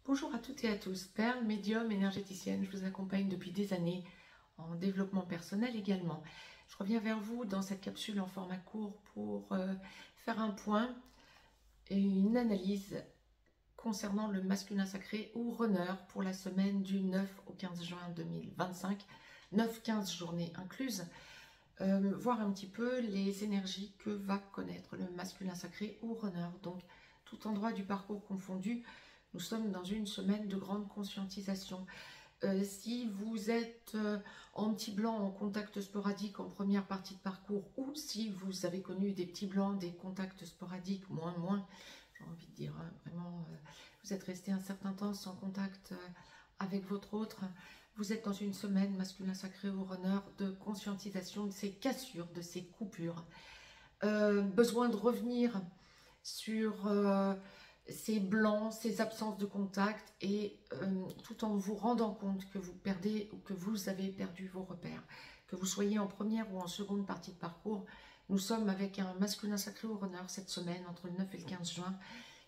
Bonjour à toutes et à tous, Perle, médium, énergéticienne, je vous accompagne depuis des années en développement personnel également. Je reviens vers vous dans cette capsule en format court pour faire un point et une analyse concernant le masculin sacré ou runner pour la semaine du 9 au 15 juin 2025, 9-15 journées incluses, voir un petit peu les énergies que va connaître le masculin sacré ou runner. Donc, tout endroit du parcours confondu, nous sommes dans une semaine de grande conscientisation. Si vous êtes en petit blanc, en contact sporadique en première partie de parcours, ou si vous avez connu des petits blancs, des contacts sporadiques, moins, j'ai envie de dire, hein, vraiment, vous êtes resté un certain temps sans contact avec votre autre, vous êtes dans une semaine masculin sacré ou runner de conscientisation de ces cassures, de ces coupures. Besoin de revenir sur ces blancs, ces absences de contact et tout en vous rendant compte que vous perdez ou que vous avez perdu vos repères. Que vous soyez en première ou en seconde partie de parcours, nous sommes avec un masculin sacré ou runner cette semaine entre le 9 et le 15 juin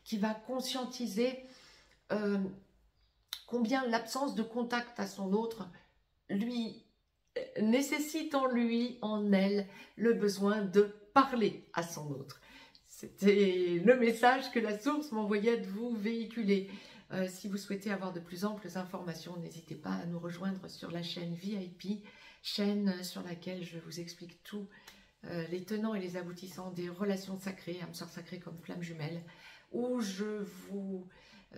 qui va conscientiser combien l'absence de contact à son autre lui nécessite en lui, en elle, le besoin de parler à son autre. C'était le message que la source m'envoyait de vous véhiculer. Si vous souhaitez avoir de plus amples informations, n'hésitez pas à nous rejoindre sur la chaîne VIP, chaîne sur laquelle je vous explique tout, les tenants et les aboutissants des relations sacrées, âme sœur sacrée comme flamme jumelle, où je vous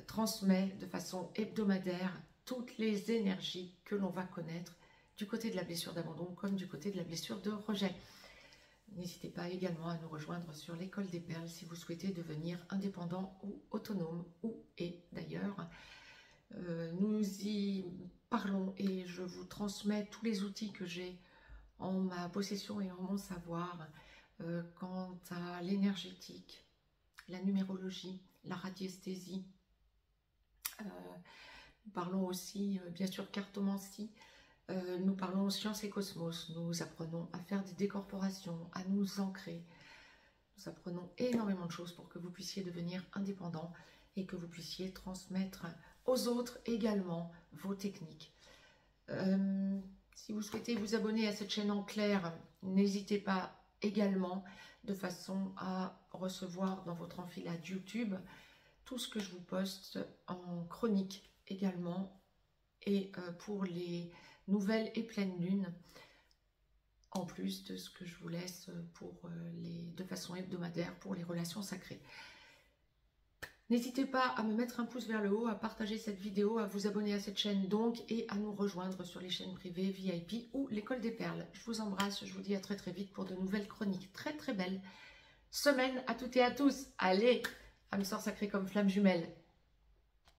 transmets de façon hebdomadaire toutes les énergies que l'on va connaître du côté de la blessure d'abandon comme du côté de la blessure de rejet. N'hésitez pas également à nous rejoindre sur l'école des perles si vous souhaitez devenir indépendant ou autonome, d'ailleurs. Nous y parlons et je vous transmets tous les outils que j'ai en ma possession et en mon savoir quant à l'énergétique, la numérologie, la radiesthésie. Nous parlons aussi, bien sûr, cartomancie. Nous parlons science et cosmos, nous apprenons à faire des décorporations, à nous ancrer. Nous apprenons énormément de choses pour que vous puissiez devenir indépendant et que vous puissiez transmettre aux autres également vos techniques. Si vous souhaitez vous abonner à cette chaîne en clair, n'hésitez pas également de façon à recevoir dans votre enfilade YouTube tout ce que je vous poste en chronique également et pour les nouvelles et pleines lunes, en plus de ce que je vous laisse de façon hebdomadaire pour les relations sacrées. N'hésitez pas à me mettre un pouce vers le haut, à partager cette vidéo, à vous abonner à cette chaîne donc et à nous rejoindre sur les chaînes privées VIP ou l'école des perles. Je vous embrasse, je vous dis à très très vite pour de nouvelles chroniques très très belles. Semaine à toutes et à tous. Allez, âme sœur sacrée comme flamme jumelle.